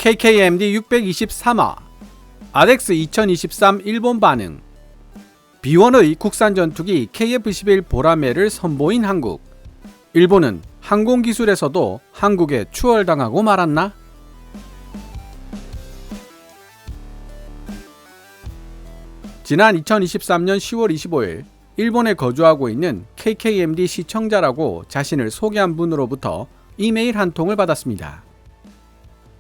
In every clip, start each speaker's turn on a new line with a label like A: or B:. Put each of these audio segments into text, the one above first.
A: KKMD 623화 아덱스 2023 일본 반응. B1의 국산 전투기 KF-11 보라매를 선보인 한국. 일본은 항공기술에서도 한국에 추월당하고 말았나? 지난 2023년 10월 25일 일본에 거주하고 있는 KKMD 시청자라고 자신을 소개한 분으로부터 이메일 한 통을 받았습니다.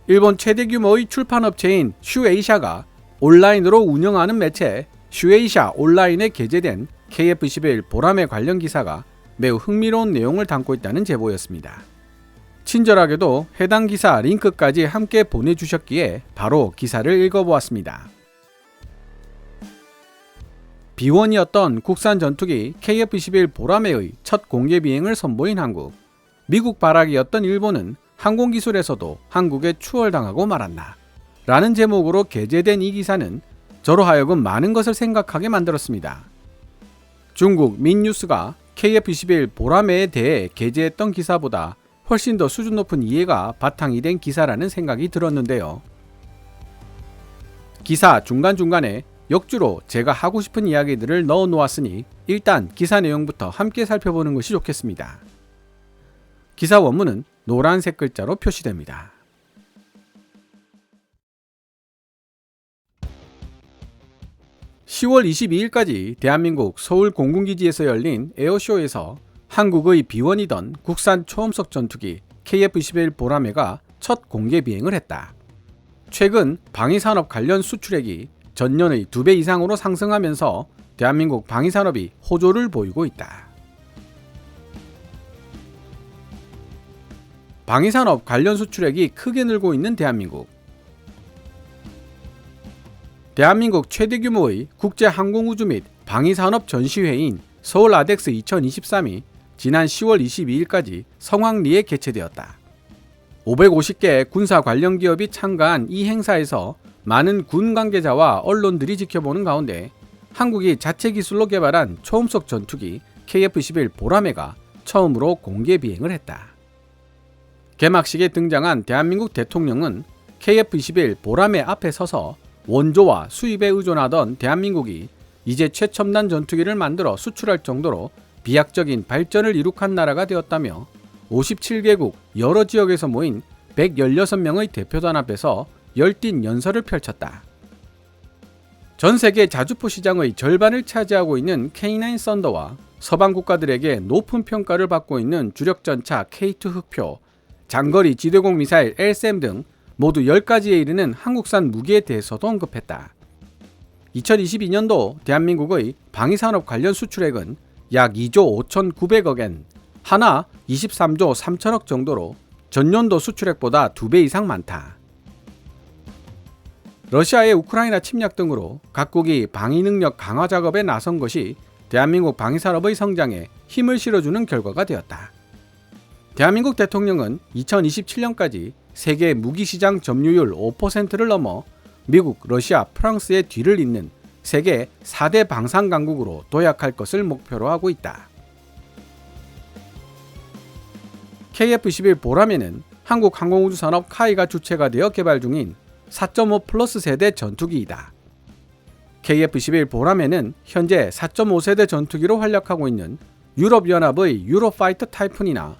A: 일본 최대 규모의 출판업체인 슈에이샤가 온라인으로 운영하는 매체 슈에이샤 온라인에 게재된 KF-11 보라매 관련 기사가 매우 흥미로운 내용을 담고 있다는 제보였습니다. 친절하게도 해당 기사 링크까지 함께 보내주셨기에 바로 기사를 읽어보았습니다. B1이었던 국산 전투기 KF-11 보라매의 첫 공개 비행을 선보인 한국. 미국 발악이었던 일본은 항공기술에서도 한국에 추월당하고 말았나 라는 제목으로 게재된 이 기사는 저로 하여금 많은 것을 생각하게 만들었습니다. 중국 민뉴스가 KF-11 보라매에 대해 게재했던 기사보다 훨씬 더 수준 높은 이해가 바탕이 된 기사라는 생각이 들었는데요. 기사 중간중간에 역주로 제가 하고 싶은 이야기들을 넣어 놓았으니 일단 기사 내용부터 함께 살펴보는 것이 좋겠습니다. 기사 원문은 노란색 글자로 표시됩니다. (10월 22일까지) 대한민국 서울 공군기지에서 열린 에어쇼에서 한국의 B1이던 국산 초음속 전투기 KF-11 보라매가 첫 공개 비행을 했다. 최근 방위산업 관련 수출액이 전년의 2배 이상으로 상승하면서 대한민국 방위산업이 호조를 보이고 있다. 방위산업 관련 수출액이 크게 늘고 있는 대한민국. 대한민국 최대 규모의 국제항공우주 및 방위산업 전시회인 서울 아덱스 2023이 지난 10월 22일까지 성황리에 개최되었다. 550개 군사 관련 기업이 참가한 이 행사에서 많은 군 관계자와 언론들이 지켜보는 가운데 한국이 자체 기술로 개발한 초음속 전투기 KF-11 보라매가 처음으로 공개 비행을 했다. 개막식에 등장한 대한민국 대통령은 KF-11 보라매 앞에 서서 원조와 수입에 의존하던 대한민국이 이제 최첨단 전투기를 만들어 수출할 정도로 비약적인 발전을 이룩한 나라가 되었다며 57개국 여러 지역에서 모인 116명의 대표단 앞에서 열띤 연설을 펼쳤다. 전 세계 자주포 시장의 절반을 차지하고 있는 K9 썬더와 서방 국가들에게 높은 평가를 받고 있는 주력전차 K2 흑표, 장거리 지대공 미사일 LSM 등 모두 10가지에 이르는 한국산 무기에 대해서도 언급했다. 2022년도 대한민국의 방위산업 관련 수출액은 약 2조 5,900억엔, 하나 23조 3천억 정도로 전년도 수출액보다 2배 이상 많다. 러시아의 우크라이나 침략 등으로 각국이 방위능력 강화 작업에 나선 것이 대한민국 방위산업의 성장에 힘을 실어주는 결과가 되었다. 대한민국 대통령은 2027년까지 세계 무기시장 점유율 5%를 넘어 미국, 러시아, 프랑스의 뒤를 잇는 세계 4대 방산강국으로 도약할 것을 목표로 하고 있다. KF-11 보라매는 한국 항공우주산업 카이가 주체가 되어 개발 중인 4.5 플러스 세대 전투기이다. KF-11 보라매는 현재 4.5 세대 전투기로 활약하고 있는 유럽연합의 유로파이터 타이푼이나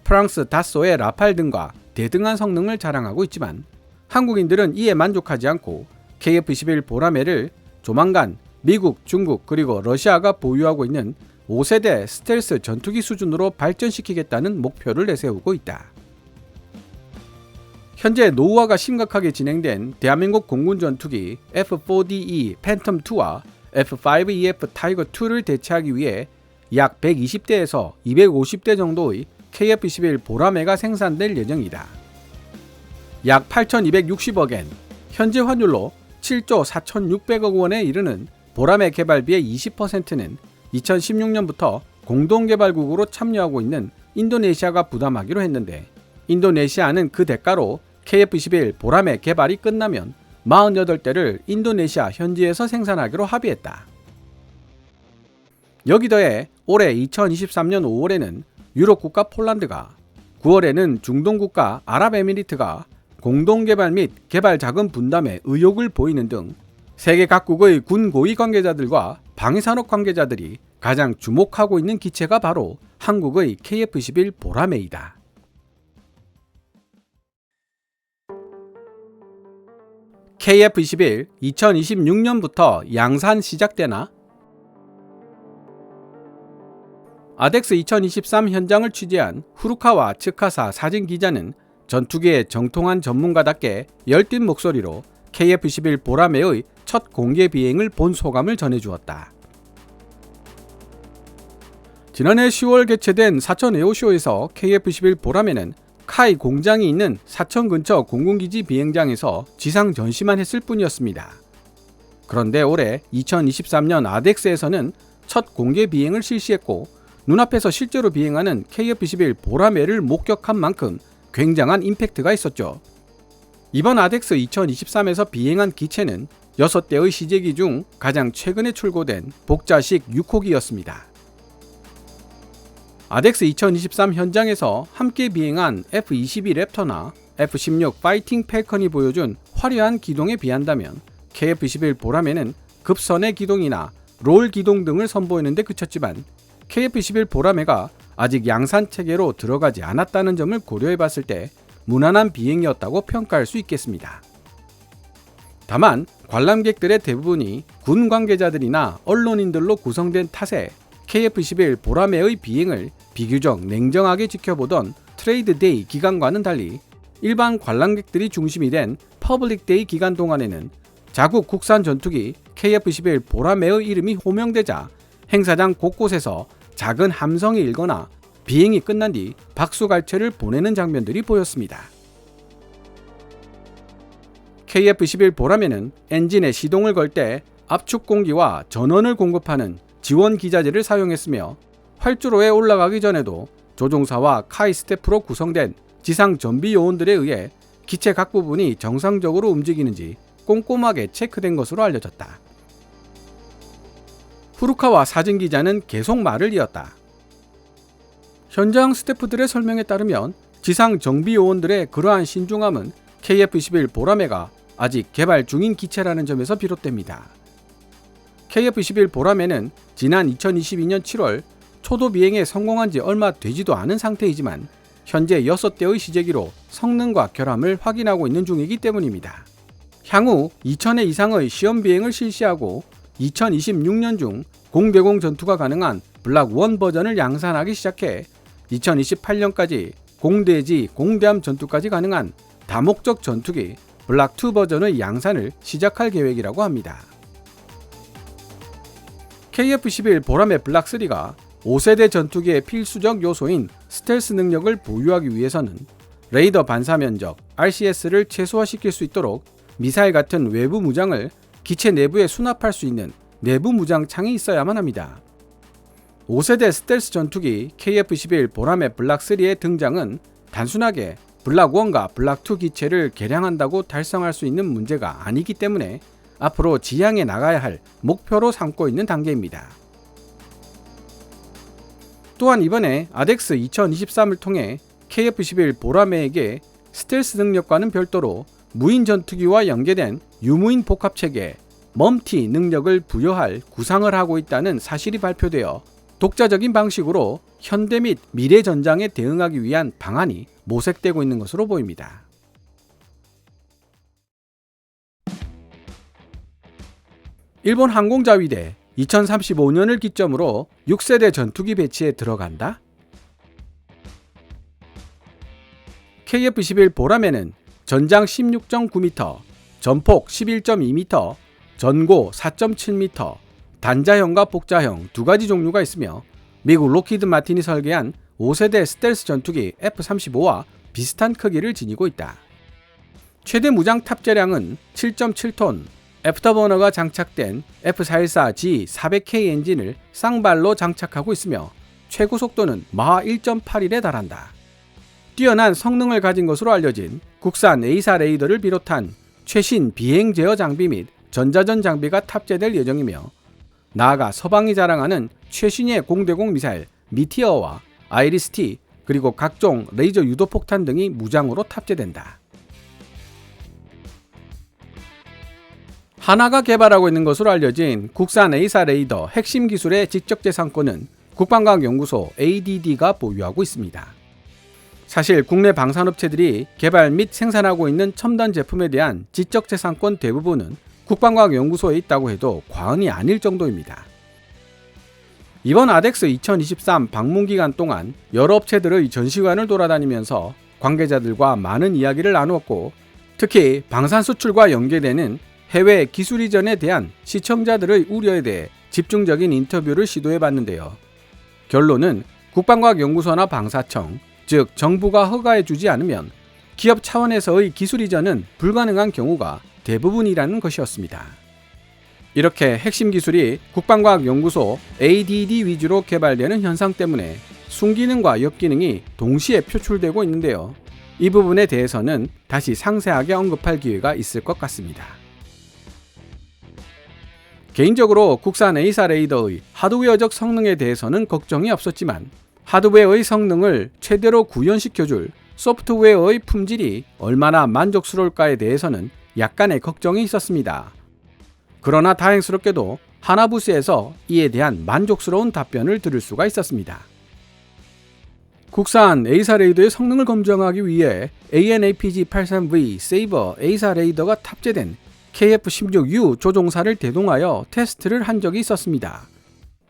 A: 프랑스 다소의 라팔 등과 대등한 성능을 자랑하고 있지만 한국인들은 이에 만족하지 않고 KF-11 보라매를 조만간 미국, 중국 그리고 러시아가 보유하고 있는 5세대 스텔스 전투기 수준으로 발전시키겠다는 목표를 내세우고 있다. 현재 노후화가 심각하게 진행된 대한민국 공군 전투기 F4DE 팬텀2와 F5EF 타이거2를 대체하기 위해 약 120대에서 250대 정도의 KF-11 보라매가 생산될 예정이다. 약 8,260억엔, 현재 환율로 7조 4,600억 원에 이르는 보라매 개발비의 20%는 2016년부터 공동개발국으로 참여하고 있는 인도네시아가 부담하기로 했는데 인도네시아는 그 대가로 KF-11 보라매 개발이 끝나면 48대를 인도네시아 현지에서 생산하기로 합의했다. 여기 더해 올해 2023년 5월에는 유럽 국가 폴란드가, 9월에는 중동 국가 아랍에미리트가 공동개발 및 개발 자금 분담에 의욕을 보이는 등 세계 각국의 군 고위 관계자들과 방위산업 관계자들이 가장 주목하고 있는 기체가 바로 한국의 KF-21 보라매이다. KF-21 2026년부터 양산 시작되나? 아덱스 2023 현장을 취재한 후루카와 츠카사 사진기자는 전투기의 정통한 전문가답게 열띤 목소리로 KF-21 보라매의 첫 공개 비행을 본 소감을 전해주었다. 지난해 10월 개최된 사천 에어쇼에서 KF-21 보라매는 카이 공장이 있는 사천 근처 공군기지 비행장에서 지상 전시만 했을 뿐이었습니다. 그런데 올해 2023년 아덱스에서는 첫 공개 비행을 실시했고 눈앞에서 실제로 비행하는 KF-21 보라매를 목격한 만큼 굉장한 임팩트가 있었죠. 이번 아덱스 2023에서 비행한 기체는 6대의 시제기 중 가장 최근에 출고된 복자식 6호기였습니다. 아덱스 2023 현장에서 함께 비행한 F-22 랩터나 F-16 파이팅 팰컨이 보여준 화려한 기동에 비한다면 KF-21 보라매는 급선의 기동이나 롤 기동 등을 선보이는 데 그쳤지만 KF-21 보라매가 아직 양산 체계로 들어가지 않았다는 점을 고려해 봤을 때 무난한 비행이었다고 평가할 수 있겠습니다. 다만 관람객들의 대부분이 군 관계자들이나 언론인들로 구성된 탓에 KF-21 보라매의 비행을 비교적 냉정하게 지켜보던 트레이드 데이 기간과는 달리 일반 관람객들이 중심이 된 퍼블릭 데이 기간 동안에는 자국 국산 전투기 KF-21 보라매의 이름이 호명되자 행사장 곳곳에서 작은 함성이 일거나 비행이 끝난 뒤 박수갈채를 보내는 장면들이 보였습니다. KF-21 보라매는 엔진에 시동을 걸 때 압축 공기와 전원을 공급하는 지원 기자재를 사용했으며 활주로에 올라가기 전에도 조종사와 카이 스태프로 구성된 지상 전비 요원들에 의해 기체 각 부분이 정상적으로 움직이는지 꼼꼼하게 체크된 것으로 알려졌다. 후루카와 사진기자는 계속 말을 이었다. 현장 스태프들의 설명에 따르면 지상 정비 요원들의 그러한 신중함은 KF-21 보라매가 아직 개발 중인 기체라는 점에서 비롯됩니다. KF-21 보라매는 지난 2022년 7월 초도 비행에 성공한 지 얼마 되지도 않은 상태이지만 현재 6대의 시제기로 성능과 결함을 확인하고 있는 중이기 때문입니다. 향후 2000회 이상의 시험 비행을 실시하고 2026년 중 공대공 전투가 가능한 블락 1 버전을 양산하기 시작해 2028년까지 공대지 공대함 전투까지 가능한 다목적 전투기 블락 2 버전의 양산을 시작할 계획이라고 합니다. KF-21 보라매 블락 3가 5세대 전투기의 필수적 요소인 스텔스 능력을 보유하기 위해서는 레이더 반사 면적 RCS를 최소화시킬 수 있도록 미사일 같은 외부 무장을 기체 내부에 수납할 수 있는 내부 무장창이 있어야만 합니다. 5세대 스텔스 전투기 KF-21 보라매 블락 3의 등장은 단순하게 블락 1과 블락 2 기체를 개량한다고 달성할 수 있는 문제가 아니기 때문에 앞으로 지향해 나가야 할 목표로 삼고 있는 단계입니다. 또한 이번에 아덱스 2023을 통해 KF-21 보라매에게 스텔스 능력과는 별도로 무인 전투기와 연계된 유무인 복합체계 멈티 능력을 부여할 구상을 하고 있다는 사실이 발표되어 독자적인 방식으로 현대 및 미래 전장에 대응하기 위한 방안이 모색되고 있는 것으로 보입니다. 일본 항공자위대 2035년을 기점으로 6세대 전투기 배치에 들어간다? KF-21 보라매는 전장 16.9m, 전폭 11.2m, 전고 4.7m, 단자형과 복자형 두 가지 종류가 있으며 미국 로키드 마틴이 설계한 5세대 스텔스 전투기 F-35와 비슷한 크기를 지니고 있다. 최대 무장 탑재량은 7.7톤, 애프터버너가 장착된 F-414G 400K 엔진을 쌍발로 장착하고 있으며 최고 속도는 마하 1.81에 달한다. 뛰어난 성능을 가진 것으로 알려진 국산 A사 레이더를 비롯한 최신 비행 제어 장비 및 전자전 장비가 탑재될 예정이며 나아가 서방이 자랑하는 최신의 공대공 미사일 미티어와 아이리스-T 그리고 각종 레이저 유도 폭탄 등이 무장으로 탑재된다. 하나가 개발하고 있는 것으로 알려진 국산 A사 레이더 핵심 기술의 지적재산권은 국방과학연구소 ADD가 보유하고 있습니다. 사실 국내 방산업체들이 개발 및 생산하고 있는 첨단 제품에 대한 지적재산권 대부분은 국방과학연구소에 있다고 해도 과언이 아닐 정도입니다. 이번 아덱스 2023 방문 기간 동안 여러 업체들의 전시관을 돌아다니면서 관계자들과 많은 이야기를 나누었고, 특히 방산 수출과 연계되는 해외 기술 이전에 대한 시청자들의 우려에 대해 집중적인 인터뷰를 시도해봤는데요. 결론은 국방과학연구소나 방사청, 즉 정부가 허가해주지 않으면 기업 차원에서의 기술 이전은 불가능한 경우가 대부분이라는 것이었습니다. 이렇게 핵심 기술이 국방과학연구소 ADD 위주로 개발되는 현상 때문에 순기능과 역기능이 동시에 표출되고 있는데요. 이 부분에 대해서는 다시 상세하게 언급할 기회가 있을 것 같습니다. 개인적으로 국산 A사 레이더의 하드웨어적 성능에 대해서는 걱정이 없었지만, 하드웨어의 성능을 최대로 구현시켜줄 소프트웨어의 품질이 얼마나 만족스러울까에 대해서는 약간의 걱정이 있었습니다. 그러나 다행스럽게도 하나부스에서 이에 대한 만족스러운 답변을 들을 수가 있었습니다. 국산 A사 레이더의 성능을 검증하기 위해 AN/APG-83V 세이버 A사 레이더가 탑재된 KF-16U 조종사를 대동하여 테스트를 한 적이 있었습니다.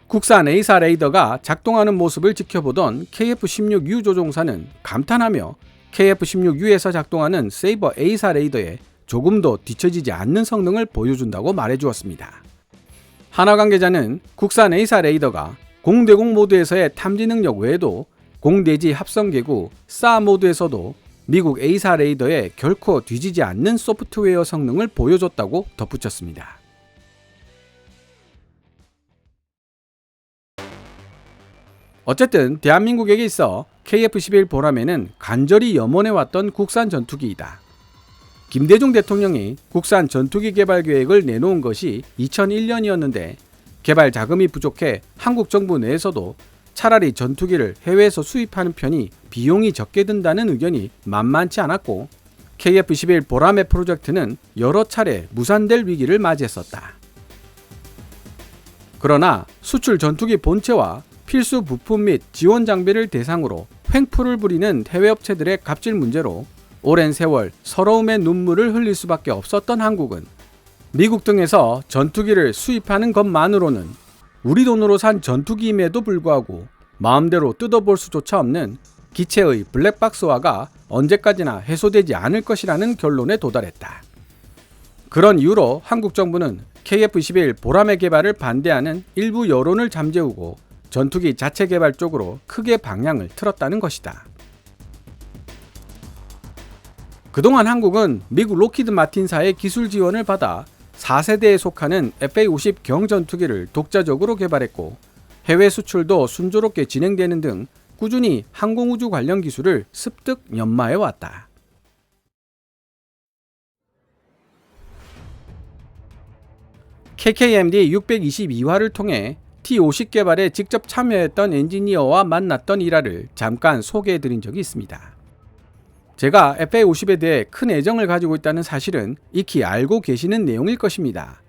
A: 국산 A사 레이더가 작동하는 모습을 지켜보던 KF-16U 조종사는 감탄하며 KF-16U에서 작동하는 세이버 A사 레이더에 조금도 뒤처지지 않는 성능을 보여준다고 말해주었습니다. 하나 관계자는 국산 A사 레이더가 공대공 모드에서의 탐지 능력 외에도 공대지 합성계구 SA 모드에서도 미국 A사 레이더에 결코 뒤지지 않는 소프트웨어 성능을 보여줬다고 덧붙였습니다. 어쨌든 대한민국에게 있어 KF-11 보람에는 간절히 염원해왔던 국산 전투기이다. 김대중 대통령이 국산 전투기 개발 계획을 내놓은 것이 2001년이었는데 개발 자금이 부족해 한국 정부 내에서도 차라리 전투기를 해외에서 수입하는 편이 비용이 적게 든다는 의견이 만만치 않았고, KF-11 보람의 프로젝트는 여러 차례 무산될 위기를 맞이했었다. 그러나 수출 전투기 본체와 필수 부품 및 지원 장비를 대상으로 횡포를 부리는 해외 업체들의 갑질 문제로 오랜 세월 서러움의 눈물을 흘릴 수밖에 없었던 한국은 미국 등에서 전투기를 수입하는 것만으로는 우리 돈으로 산 전투기임에도 불구하고 마음대로 뜯어볼 수조차 없는 기체의 블랙박스화가 언제까지나 해소되지 않을 것이라는 결론에 도달했다. 그런 이유로 한국 정부는 KF-11 보람의 개발을 반대하는 일부 여론을 잠재우고 전투기 자체 개발 쪽으로 크게 방향을 틀었다는 것이다. 그동안 한국은 미국 로키드 마틴사의 기술 지원을 받아 4세대에 속하는 FA-50 경전투기를 독자적으로 개발했고, 해외 수출도 순조롭게 진행되는 등 꾸준히 항공우주 관련 기술을 습득 연마해왔다. KKMD 622화를 통해 T-50 개발에 직접 참여했던 엔지니어와 만났던 일화를 잠깐 소개해드린 적이 있습니다. 제가 FA-50에 대해 큰 애정을 가지고 있다는 사실은 익히 알고 계시는 내용일 것입니다.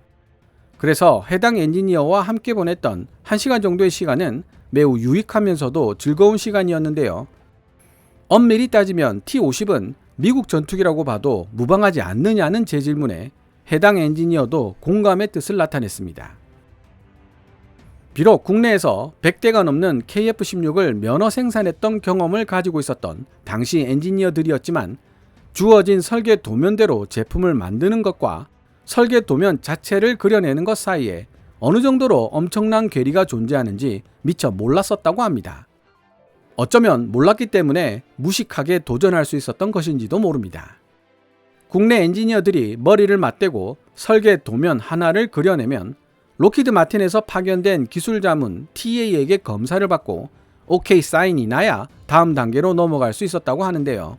A: 그래서 해당 엔지니어와 함께 보냈던 1시간 정도의 시간은 매우 유익하면서도 즐거운 시간이었는데요. 엄밀히 따지면 T-50은 미국 전투기라고 봐도 무방하지 않느냐는 제 질문에 해당 엔지니어도 공감의 뜻을 나타냈습니다. 비록 국내에서 100대가 넘는 KF-16을 면허 생산했던 경험을 가지고 있었던 당시 엔지니어들이었지만, 주어진 설계 도면대로 제품을 만드는 것과 설계 도면 자체를 그려내는 것 사이에 어느 정도로 엄청난 괴리가 존재하는지 미처 몰랐었다고 합니다. 어쩌면 몰랐기 때문에 무식하게 도전할 수 있었던 것인지도 모릅니다. 국내 엔지니어들이 머리를 맞대고 설계 도면 하나를 그려내면 로키드 마틴에서 파견된 기술 자문 TA에게 검사를 받고 OK 사인이 나야 다음 단계로 넘어갈 수 있었다고 하는데요.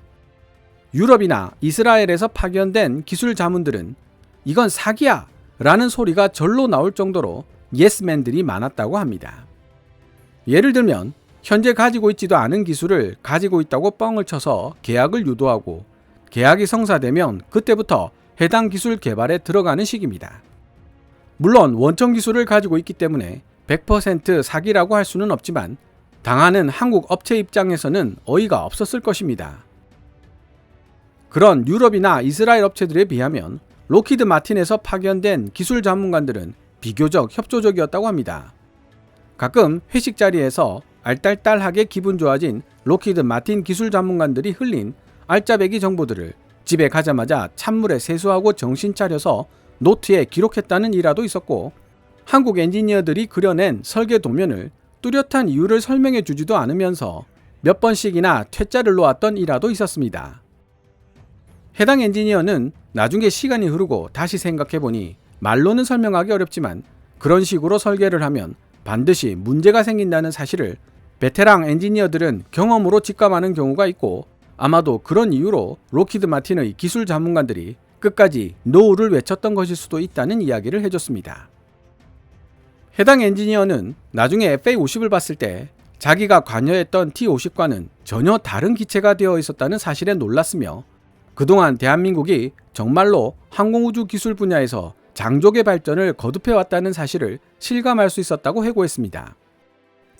A: 유럽이나 이스라엘에서 파견된 기술 자문들은 이건 사기야 라는 소리가 절로 나올 정도로 예스맨들이 많았다고 합니다. 예를 들면 현재 가지고 있지도 않은 기술을 가지고 있다고 뻥을 쳐서 계약을 유도하고, 계약이 성사되면 그때부터 해당 기술 개발에 들어가는 식입니다. 물론 원천 기술을 가지고 있기 때문에 100% 사기라고 할 수는 없지만 당하는 한국 업체 입장에서는 어이가 없었을 것입니다. 그런 유럽이나 이스라엘 업체들에 비하면 록히드 마틴에서 파견된 기술 전문가들은 비교적 협조적이었다고 합니다. 가끔 회식 자리에서 알딸딸하게 기분 좋아진 록히드 마틴 기술 전문가들이 흘린 알짜배기 정보들을 집에 가자마자 찬물에 세수하고 정신 차려서 노트에 기록했다는 일화도 있었고, 한국 엔지니어들이 그려낸 설계 도면을 뚜렷한 이유를 설명해 주지도 않으면서 몇 번씩이나 퇴짜를 놓았던 일화도 있었습니다. 해당 엔지니어는 나중에 시간이 흐르고 다시 생각해보니 말로는 설명하기 어렵지만 그런 식으로 설계를 하면 반드시 문제가 생긴다는 사실을 베테랑 엔지니어들은 경험으로 직감하는 경우가 있고, 아마도 그런 이유로 록히드 마틴의 기술 전문가들이 끝까지 노우를 외쳤던 것일 수도 있다는 이야기를 해줬습니다. 해당 엔지니어는 나중에 FA-50을 봤을 때 자기가 관여했던 T-50과는 전혀 다른 기체가 되어 있었다는 사실에 놀랐으며, 그동안 대한민국이 정말로 항공우주 기술 분야에서 장족의 발전을 거듭해왔다는 사실을 실감할 수 있었다고 해고했습니다.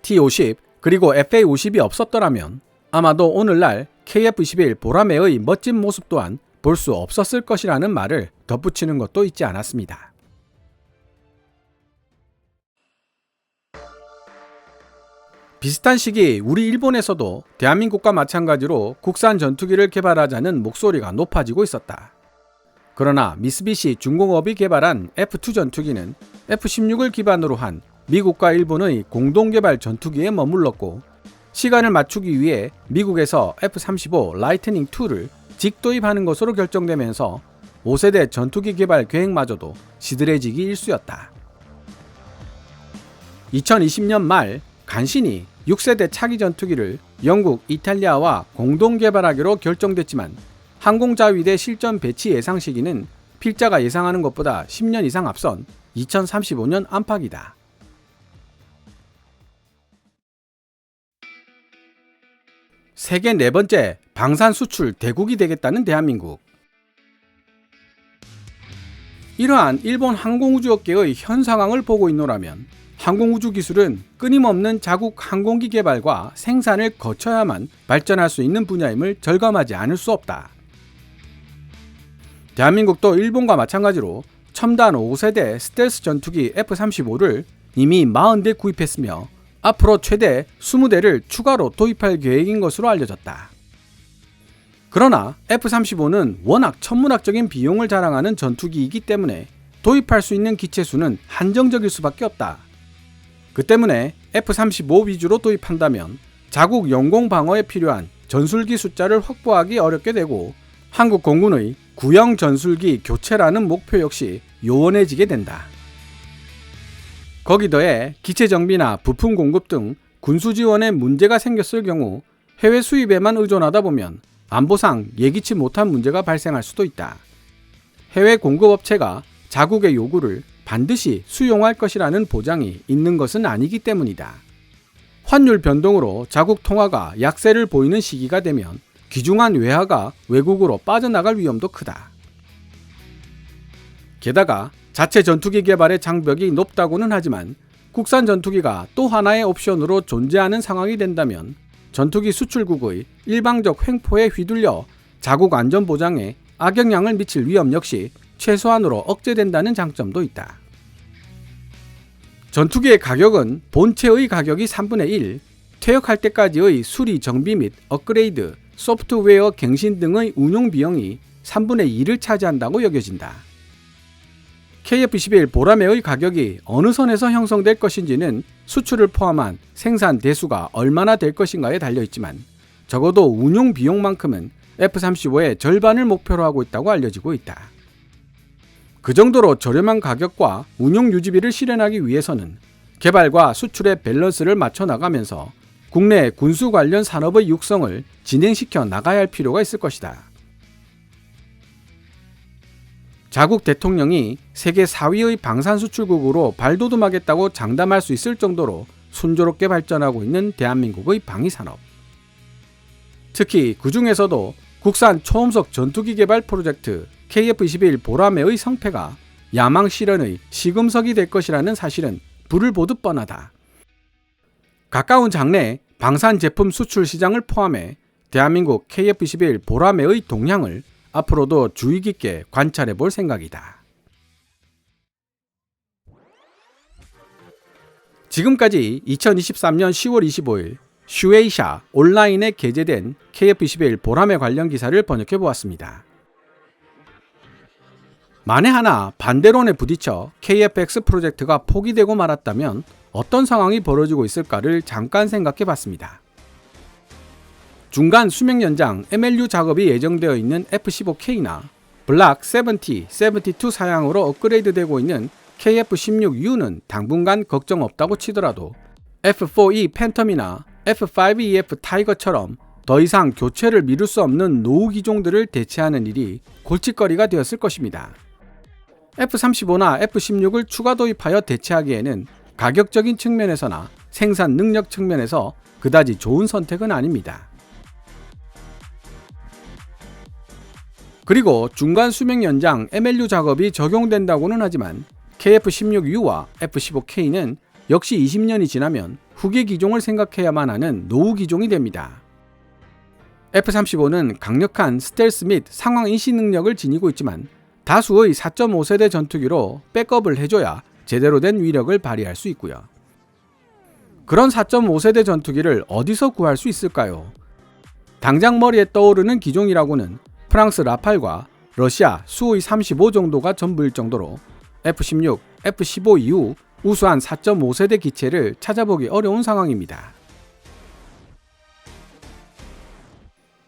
A: T-50 그리고 FA-50이 없었더라면 아마도 오늘날 KF-21 보라매의 멋진 모습 또한 볼 수 없었을 것이라는 말을 덧붙이는 것도 있지 않았습니다. 비슷한 시기 우리 일본에서도 대한민국과 마찬가지로 국산 전투기를 개발하자는 목소리가 높아지고 있었다. 그러나 미쓰비시 중공업이 개발한 F2 전투기는 F-16을 기반으로 한 미국과 일본의 공동개발 전투기에 머물렀고, 시간을 맞추기 위해 미국에서 F-35 라이트닝 2를 직도입하는 것으로 결정되면서 5세대 전투기 개발 계획마저도 시들해지기 일쑤였다. 2020년 말 간신히 6세대 차기 전투기를 영국, 이탈리아와 공동 개발하기로 결정됐지만 항공자위대 실전 배치 예상 시기는 필자가 예상하는 것보다 10년 이상 앞선 2035년 안팎이다. 세계 네 번째 방산 수출 대국이 되겠다는 대한민국. 이러한 일본 항공우주업계의 현 상황을 보고 있노라면 항공우주 기술은 끊임없는 자국 항공기 개발과 생산을 거쳐야만 발전할 수 있는 분야임을 절감하지 않을 수 없다. 대한민국도 일본과 마찬가지로 첨단 5세대 스텔스 전투기 F-35를 이미 40대 구입했으며 앞으로 최대 20대를 추가로 도입할 계획인 것으로 알려졌다. 그러나 F-35는 워낙 천문학적인 비용을 자랑하는 전투기이기 때문에 도입할 수 있는 기체 수는 한정적일 수밖에 없다. 그 때문에 F-35 위주로 도입한다면 자국 영공 방어에 필요한 전술기 숫자를 확보하기 어렵게 되고, 한국 공군의 구형 전술기 교체라는 목표 역시 요원해지게 된다. 거기 더해 기체 정비나 부품 공급 등 군수 지원에 문제가 생겼을 경우 해외 수입에만 의존하다 보면 안보상 예기치 못한 문제가 발생할 수도 있다. 해외 공급업체가 자국의 요구를 반드시 수용할 것이라는 보장이 있는 것은 아니기 때문이다. 환율 변동으로 자국 통화가 약세를 보이는 시기가 되면 귀중한 외화가 외국으로 빠져나갈 위험도 크다. 게다가 자체 전투기 개발의 장벽이 높다고는 하지만 국산 전투기가 또 하나의 옵션으로 존재하는 상황이 된다면 전투기 수출국의 일방적 횡포에 휘둘려 자국 안전 보장에 악영향을 미칠 위험 역시 최소한으로 억제된다는 장점도 있다. 전투기의 가격은 본체의 가격이 3분의 1, 퇴역할 때까지의 수리 정비 및 업그레이드, 소프트웨어 갱신 등의 운용 비용이 3분의 2를 차지한다고 여겨진다. KF-21 보라매의 가격이 어느 선에서 형성될 것인지는 수출을 포함한 생산 대수가 얼마나 될 것인가에 달려있지만 적어도 운용 비용만큼은 F-35의 절반을 목표로 하고 있다고 알려지고 있다. 그 정도로 저렴한 가격과 운용 유지비를 실현하기 위해서는 개발과 수출의 밸런스를 맞춰 나가면서 국내 군수 관련 산업의 육성을 진행시켜 나가야 할 필요가 있을 것이다. 자국 대통령이 세계 4위의 방산 수출국으로 발돋움하겠다고 장담할 수 있을 정도로 순조롭게 발전하고 있는 대한민국의 방위산업. 특히 그 중에서도 국산 초음속 전투기 개발 프로젝트 KF-21 보라매의 성패가 야망 실현의 시금석이 될 것이라는 사실은 불을 보듯 뻔하다. 가까운 장래 방산 제품 수출 시장을 포함해 대한민국 KF21 보라매의 동향을 앞으로도 주의 깊게 관찰해 볼 생각이다. 지금까지 2023년 10월 25일 슈에이샤 온라인에 게재된 KF21 보라매 관련 기사를 번역해 보았습니다. 만에 하나 반대론에 부딪혀 KFX 프로젝트가 포기되고 말았다면 어떤 상황이 벌어지고 있을까를 잠깐 생각해 봤습니다. 중간 수명 연장 MLU 작업이 예정되어 있는 F-15K나 블락 70, 72 사양으로 업그레이드되고 있는 KF-16U는 당분간 걱정 없다고 치더라도 F-4E 팬텀이나 F-5EF 타이거처럼 더 이상 교체를 미룰 수 없는 노후 기종들을 대체하는 일이 골칫거리가 되었을 것입니다. F-35나 F-16을 추가 도입하여 대체하기에는 가격적인 측면에서나 생산 능력 측면에서 그다지 좋은 선택은 아닙니다. 그리고 중간 수명 연장 MLU 작업이 적용된다고는 하지만 KF-16U와 F-15K는 역시 20년이 지나면 후계 기종을 생각해야만 하는 노후 기종이 됩니다. F-35는 강력한 스텔스 및 상황 인식 능력을 지니고 있지만 다수의 4.5세대 전투기로 백업을 해줘야 제대로 된 위력을 발휘할 수 있고요. 그런 4.5세대 전투기를 어디서 구할 수 있을까요? 당장 머리에 떠오르는 기종이라고는 프랑스 라팔과 러시아 수호이 35 정도가 전부일 정도로 F-16, F-15 이후 우수한 4.5세대 기체를 찾아보기 어려운 상황입니다.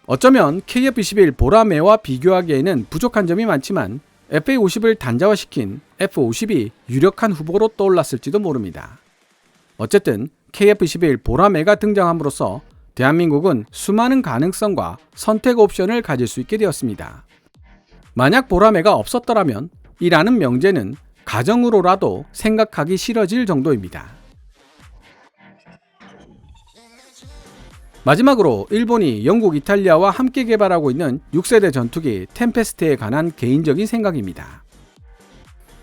A: 어쩌면 KF-21 보라매와 비교하기에는 부족한 점이 많지만 FA-50을 단자화시킨 F-50이 유력한 후보로 떠올랐을지도 모릅니다. 어쨌든 KF-21 보라매가 등장함으로써 대한민국은 수많은 가능성과 선택 옵션을 가질 수 있게 되었습니다. 만약 보라매가 없었더라면 이라는 명제는 가정으로라도 생각하기 싫어질 정도입니다. 마지막으로 일본이 영국, 이탈리아와 함께 개발하고 있는 6세대 전투기 템페스트에 관한 개인적인 생각입니다.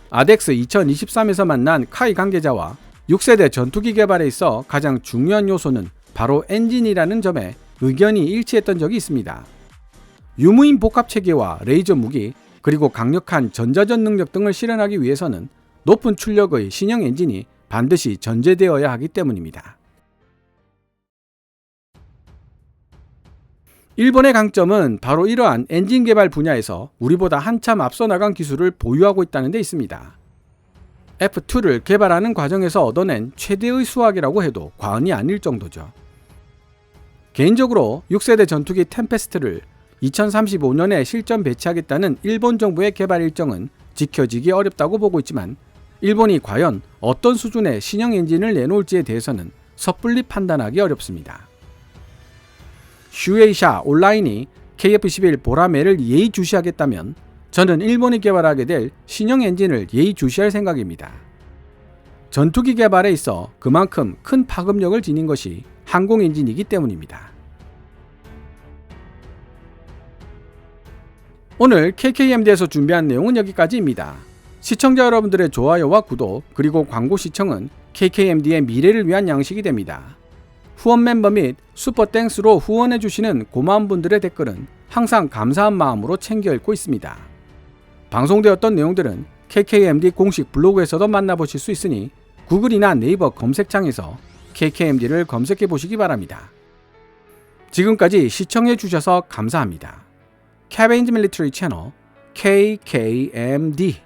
A: 아덱스 2023에서 만난 카이 관계자와 6세대 전투기 개발에 있어 가장 중요한 요소는 바로 엔진이라는 점에 의견이 일치했던 적이 있습니다. 유무인 복합체계와 레이저 무기, 그리고 강력한 전자전 능력 등을 실현하기 위해서는 높은 출력의 신형 엔진이 반드시 전제되어야 하기 때문입니다. 일본의 강점은 바로 이러한 엔진 개발 분야에서 우리보다 한참 앞서 나간 기술을 보유하고 있다는 데 있습니다. F2를 개발하는 과정에서 얻어낸 최대의 수확이라고 해도 과언이 아닐 정도죠. 개인적으로 6세대 전투기 템페스트를 2035년에 실전 배치하겠다는 일본 정부의 개발 일정은 지켜지기 어렵다고 보고 있지만 일본이 과연 어떤 수준의 신형 엔진을 내놓을지에 대해서는 섣불리 판단하기 어렵습니다. 슈에이샤 온라인이 KF-21 보라매를 예의주시하겠다면 저는 일본이 개발하게 될 신형 엔진을 예의주시할 생각입니다. 전투기 개발에 있어 그만큼 큰 파급력을 지닌 것이 항공 엔진이기 때문입니다. 오늘 KKMD에서 준비한 내용은 여기까지입니다. 시청자 여러분들의 좋아요와 구독 그리고 광고 시청은 KKMD의 미래를 위한 양식이 됩니다. 후원 멤버 및 슈퍼땡스로 후원해주시는 고마운 분들의 댓글은 항상 감사한 마음으로 챙겨 읽고 있습니다. 방송되었던 내용들은 KKMD 공식 블로그에서도 만나보실 수 있으니 구글이나 네이버 검색창에서 KKMD를 검색해 보시기 바랍니다. 지금까지 시청해 주셔서 감사합니다. Cavendish Military 채널 KKMD